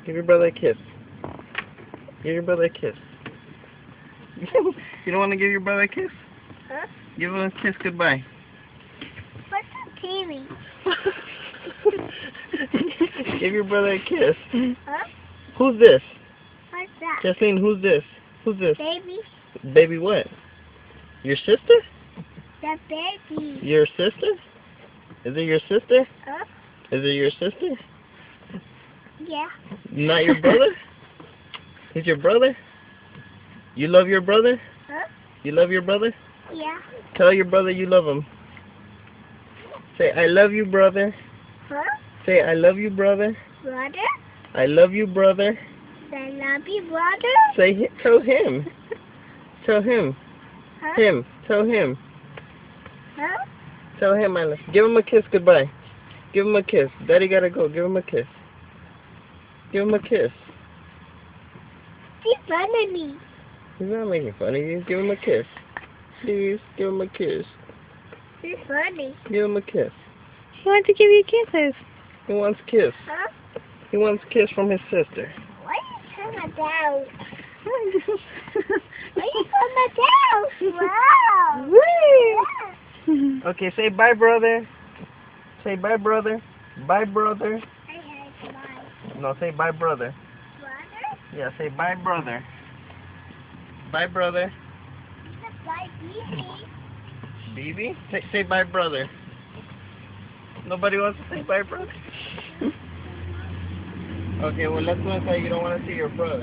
Give your brother a kiss. Give your brother a kiss. You don't want to give your brother a kiss? Huh? Give him a kiss goodbye. What's the TV? Give your brother a kiss. Huh? Who's this? What's that? Kathleen, who's this? Who's this? Baby? Baby what? Your sister? The baby. Your sister? Is it your sister? Huh? Is it your sister? Yeah. Not your brother? He's your brother? You love your brother? Huh? You love your brother? Yeah. Tell your brother you love him. Say, I love you, brother. Huh? Say, I love you, brother. Brother? I love you, brother. I love you, brother? Say, tell him. Tell him. Huh? Him. Tell him. Huh? Tell him I love. Give him a kiss goodbye. Give him a kiss. Daddy gotta go. Give him a kiss. Give him a kiss. He's fun of me. He's not making fun of you. Give him a kiss. Please, give him a kiss. He's funny. Give him a kiss. He wants to give you kisses. He wants a kiss. Huh? He wants a kiss from his sister. Why are you turning down? Why are you turning down? Wow. Woo! Yeah. Okay, say bye, brother. Say bye, brother. Bye, brother. I had my No, say bye, brother. brother. Yeah, say bye, brother. Bye, brother. Like baby. BB? Say bye, brother. Nobody wants to say bye, brother? Okay, well, let's not say you don't want to see your brother.